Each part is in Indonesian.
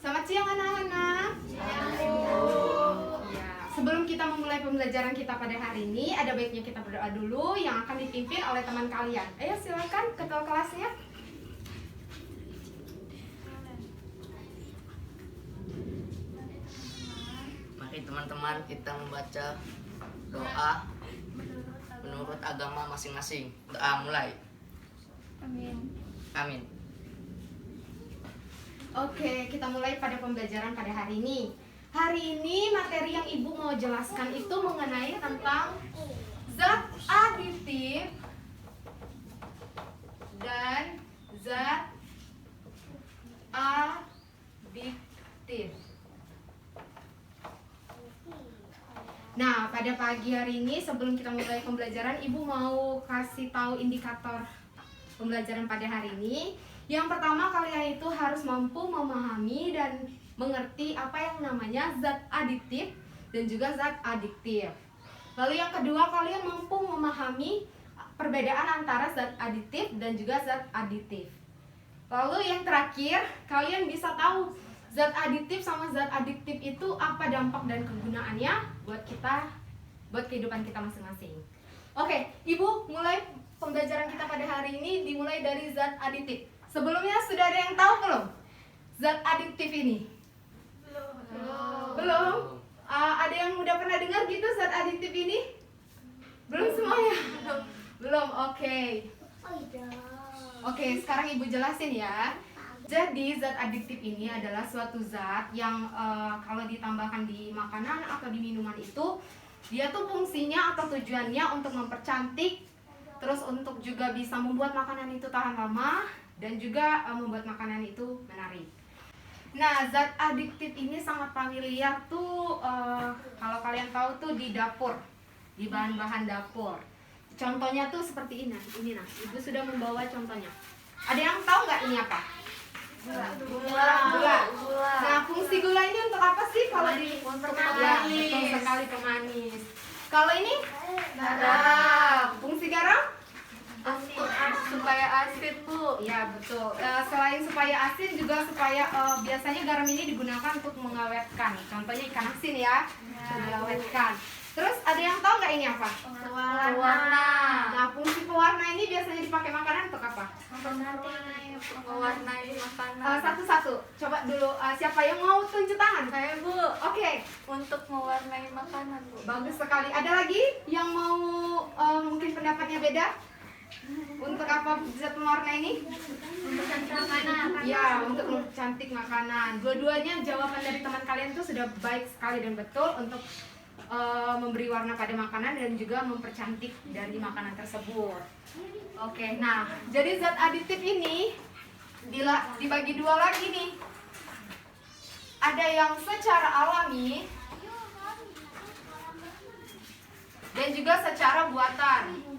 Selamat siang anak-anak. Ya, sebelum kita memulai pembelajaran kita pada hari ini, ada baiknya kita berdoa dulu yang akan dipimpin oleh teman kalian. Ayo silakan ketua kelasnya. Mari teman-teman kita membaca doa menurut agama masing-masing. Doa mulai. Amin. Amin. Oke, kita mulai pada pembelajaran pada hari ini. Hari ini materi yang Ibu mau jelaskan itu mengenai tentang zat aditif dan zat adiktif. Nah, pada pagi hari ini sebelum kita mulai pembelajaran, Ibu mau kasih tahu indikator pembelajaran pada hari ini. Yang pertama, kalian itu harus mampu memahami dan mengerti apa yang namanya zat aditif dan juga zat adiktif. Lalu yang kedua, kalian mampu memahami perbedaan antara zat aditif dan juga zat aditif. Lalu yang terakhir, kalian bisa tahu zat aditif sama zat adiktif itu apa dampak dan kegunaannya buat kita, buat kehidupan kita masing-masing. Oke, Ibu, mulai pembelajaran kita pada hari ini dimulai dari zat aditif. Sebelumnya sudah ada yang tahu belum zat adiktif ini? Belum? Ada yang udah pernah dengar gitu zat adiktif ini? Belum semuanya? Belum, oke. Oke, sekarang Ibu jelasin ya. Jadi zat adiktif ini adalah suatu zat yang kalau ditambahkan di makanan atau di minuman itu, dia tuh fungsinya atau tujuannya untuk mempercantik, terus untuk juga bisa membuat makanan itu tahan lama, dan juga membuat makanan itu menarik. Nah, zat adiktif ini sangat familiar tuh kalau kalian tahu tuh di dapur, di bahan-bahan dapur. Contohnya tuh seperti ini. Ini nah, Ibu sudah membawa contohnya. Ada yang tahu nggak ini apa? Gula. Nah, fungsi gula ini untuk apa sih kalau di pemanis? Ya, betul sekali, pemanis. Kalau ini garam. Fungsi garam? Supaya asin, Bu. Ya, betul. Selain supaya asin juga supaya biasanya garam ini digunakan untuk mengawetkan. Contohnya ikan asin ya, mengawetkan. Terus ada yang tahu nggak ini apa? Pewarna. Nah, fungsi pewarna ini biasanya dipakai makanan untuk apa? Mewarnai makanan. Satu-satu. Coba dulu siapa yang mau tunjuk tangan? Saya, Bu. Oke, Untuk mewarnai makanan, Bu. bagus sekali. Ada lagi yang mau mungkin pendapatnya beda? Untuk apa zat pewarna ini? Untuk cantik makanan. Ya, untuk mempercantik makanan. Dua-duanya jawaban dari teman kalian tuh sudah baik sekali dan betul untuk memberi warna pada makanan dan juga mempercantik dari makanan tersebut. Oke, nah jadi zat aditif ini dibagi dua lagi nih. Ada yang secara alami dan juga secara buatan.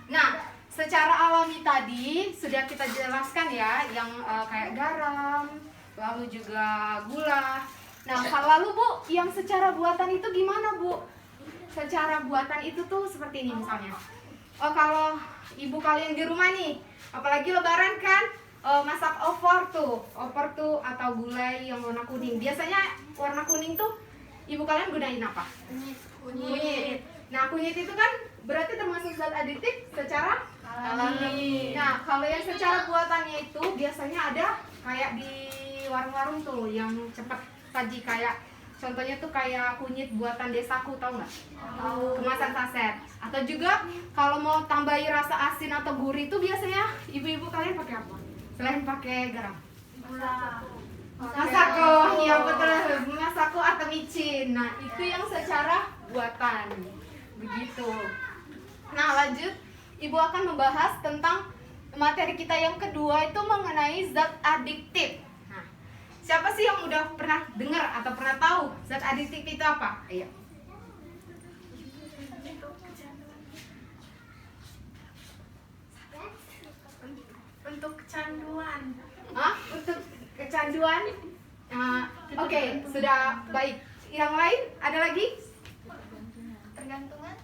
Nah, secara alami tadi sudah kita jelaskan ya, yang kayak garam, lalu juga gula. Nah, lalu Bu, yang secara buatan itu gimana Bu? Secara buatan itu tuh seperti ini misalnya. Oh, kalau ibu kalian di rumah nih, apalagi lebaran kan, masak opor tuh atau gulai yang warna kuning. Biasanya warna kuning tuh ibu kalian gunain apa? Kunyit. Nah, kunyit itu kan berarti termasuk zat adiktif secara alami. Nah, kalau yang secara buatannya itu biasanya ada kayak di warung-warung tuh yang cepat saji, kayak contohnya tuh kayak kunyit buatan desaku, tahu nggak? Kemasan saset. Atau juga kalau mau tambahi rasa asin atau gurih itu biasanya ibu-ibu kalian pakai apa? Selain pakai garam? Masako, ya betul, masako atau micin. Nah, itu yang secara buatan. Begitu. Nah, lanjut, Ibu akan membahas tentang materi kita yang kedua itu mengenai zat adiktif. Nah, siapa sih yang udah pernah dengar atau pernah tahu zat adiktif itu apa? Ayo. Untuk kecanduan. Untuk kecanduan? Oke, sudah baik. Yang lain ada lagi? Tergantungan.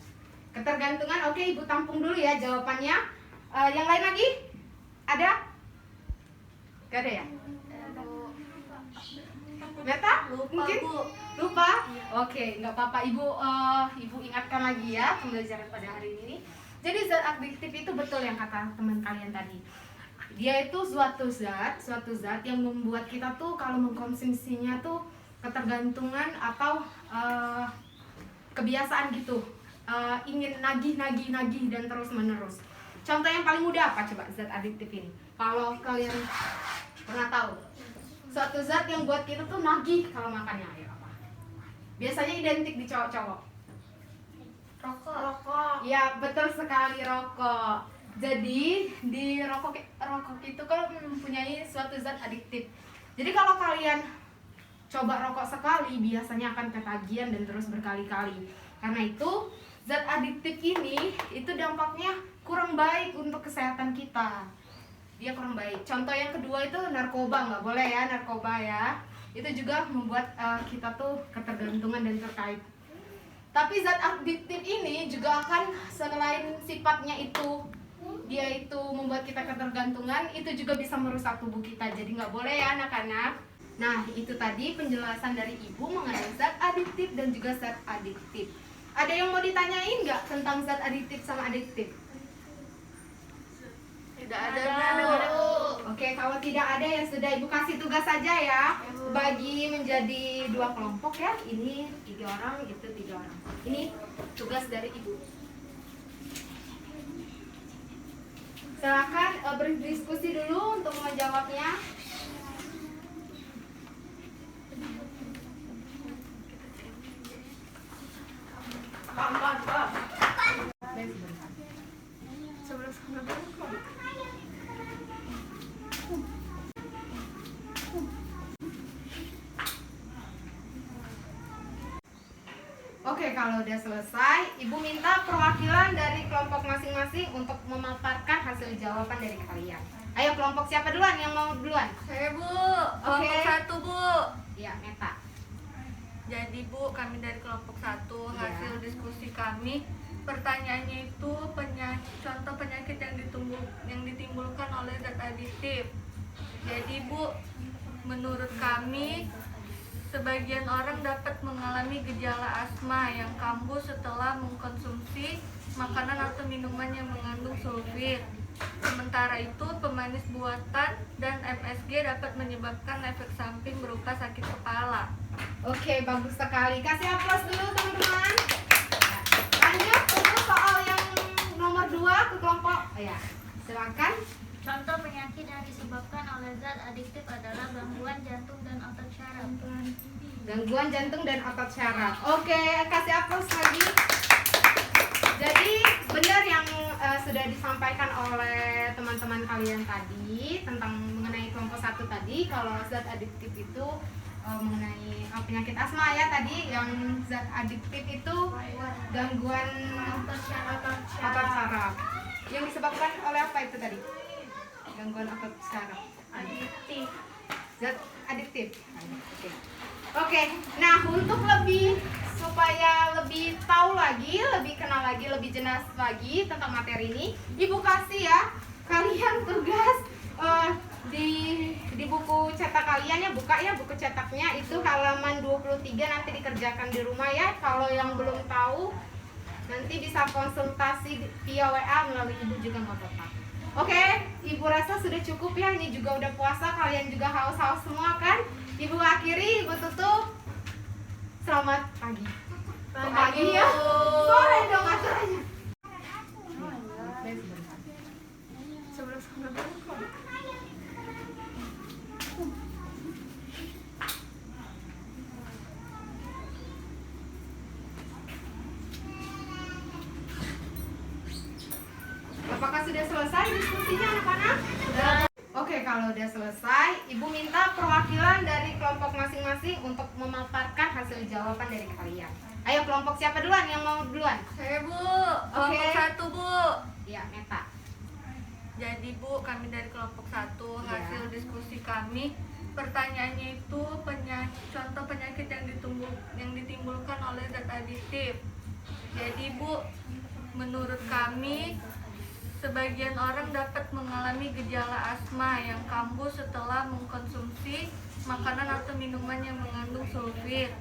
Ketergantungan, oke, Ibu tampung dulu ya jawabannya. Yang lain lagi? Ada? Gak ada ya? Bu. Meta? Lupa, Mungkin? Bu. Lupa? Oke, nggak apa-apa. Ibu ingatkan lagi ya pembelajaran pada hari ini. Jadi zat adiktif itu betul yang kata teman kalian tadi. Dia itu suatu zat yang membuat kita tuh kalau mengkonsumsinya tuh ketergantungan atau kebiasaan gitu. Ingin nagih dan terus menerus. Contoh yang paling mudah apa coba zat adiktif ini? Kalau kalian pernah tahu, suatu zat yang buat kita tuh nagih kalau makannya, ayo apa? Biasanya identik di cowok-cowok. Rokok. Ya betul sekali, rokok. Jadi di rokok itu kan mempunyai suatu zat adiktif. Jadi kalau kalian coba rokok sekali biasanya akan ketagihan dan terus berkali-kali. Karena itu zat adiktif ini itu dampaknya kurang baik untuk kesehatan kita. Dia kurang baik. Contoh yang kedua itu narkoba, nggak boleh ya narkoba ya. Itu juga membuat kita tuh ketergantungan dan terkait. Tapi zat adiktif ini juga akan selain sifatnya itu dia itu membuat kita ketergantungan, itu juga bisa merusak tubuh kita. Jadi nggak boleh ya anak-anak. Nah itu tadi penjelasan dari ibu mengenai zat adiktif dan juga zat adiktif. Ada yang mau ditanyain nggak tentang zat adiktif sama adiktif? Tidak ada, Bu. Oke, kalau tidak ada ya sudah ibu kasih tugas saja ya. Bagi menjadi 2 kelompok ya. Ini 3 orang, itu 3 orang. Ini tugas dari ibu. Silakan berdiskusi dulu untuk menjawabnya. Oke, kalau udah selesai, ibu minta perwakilan dari kelompok masing-masing untuk memaparkan hasil jawaban dari kalian. Ayo kelompok siapa duluan yang mau duluan? Saya, Bu. Oke. Kelompok 1, Bu. Ya, Meta. Jadi, Bu, kami dari kelompok 1 Iya. hasil diskusi kami, pertanyaannya itu contoh penyakit yang ditimbulkan oleh zat adiktif. Jadi, Bu, menurut kami sebagian orang dapat mengalami gejala asma yang kambuh setelah mengkonsumsi makanan atau minuman yang mengandung sulfit. Sementara itu, pemanis buatan dan MSG dapat menyebabkan efek samping berupa sakit kepala. Oke, bagus sekali. Kasih aplaus dulu teman-teman. Lanjut untuk soal yang nomor 2 ke kelompok. Ya, silakan. Contoh penyakit yang disebabkan oleh zat adiktif adalah gangguan jantung dan otot syaraf. Gangguan jantung dan otot syaraf. Oke, kasih aplaus lagi. Jadi benar yang sudah disampaikan oleh teman-teman kalian tadi tentang mengenai kelompok 1 tadi, kalau zat adiktif itu mengenai penyakit asma ya tadi, yang zat adiktif itu gangguan otot syaraf. Yang disebabkan oleh apa itu tadi? Gangguan otot syaraf. Adiktif. Zat adiktif. Oke, nah untuk supaya lebih tahu lagi, lebih kenal lagi, lebih jelas lagi tentang materi ini, ibu kasih ya kalian tugas di buku cetak kalian ya, buka ya buku cetaknya itu halaman 23, nanti dikerjakan di rumah ya. Kalau yang belum tahu nanti bisa konsultasi via WA melalui ibu juga nggak apa-apa. Oke, ibu rasa sudah cukup ya, ini juga udah puasa, kalian juga haus-haus semua kan. Ibu akhiri, ibu tutup. Selamat pagi. Pagi ya. Sore dong acaranya. Apakah sudah selesai diskusinya anak-anak? Oke, kalau udah selesai, ibu minta perwakilan dari kelompok masing-masing untuk memaparkan hasil jawaban dari kalian. Ayo kelompok siapa duluan yang mau duluan? Saya, Bu. Oke. Kelompok 1, Bu. Ya, Meta. Jadi, Bu, kami dari kelompok 1 Iya. hasil diskusi kami, pertanyaannya itu contoh penyakit yang ditimbulkan oleh zat adiktif. Jadi, Bu, menurut kami Sebagian orang dapat mengalami gejala asma yang kambuh setelah mengkonsumsi makanan atau minuman yang mengandung sulfit.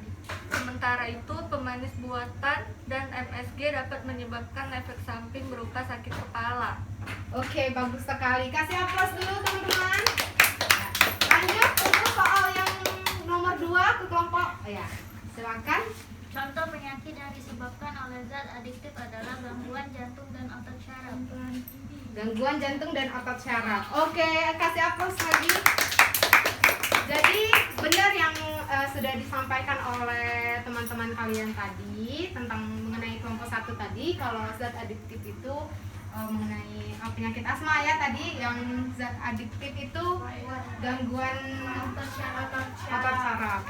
Sementara itu, pemanis buatan dan MSG dapat menyebabkan efek samping berupa sakit kepala. Oke, bagus sekali. Kasih aplaus dulu teman-teman. Lanjut untuk soal yang nomor 2 ke kelompok. Ya, silakan. Contoh penyakit yang disebabkan oleh zat adiktif adalah gangguan jantung dan otot syaraf. Gangguan jantung dan otot syaraf. Oke, kasih aplaus lagi. Jadi benar yang sudah disampaikan oleh teman-teman kalian tadi tentang mengenai kelompok 1 tadi, kalau zat adiktif itu mengenai penyakit asma ya tadi, yang zat adiktif itu gangguan otot syaraf.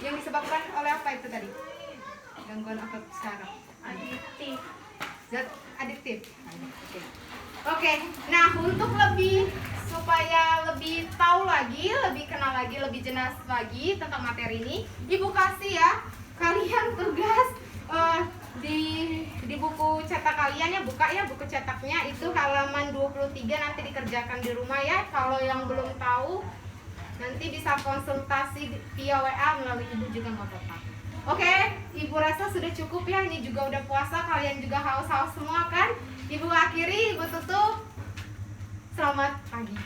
Yang disebabkan oleh apa itu tadi? Gangguan otot syaraf. Adiktif. Zat adiktif. Oke, nah untuk supaya lebih tahu lagi, lebih kenal lagi, lebih jelas lagi tentang materi ini, Ibu kasih ya kalian tugas di buku cetak kalian ya, buka ya buku cetaknya, itu halaman 23, nanti dikerjakan di rumah ya. Kalau yang belum tahu nanti bisa konsultasi via WA melalui Ibu juga nggak apa-apa. Oke, Ibu rasa sudah cukup ya, ini juga udah puasa, kalian juga haus-haus semua kan. Ibu akhiri, Ibu tutup. Selamat pagi.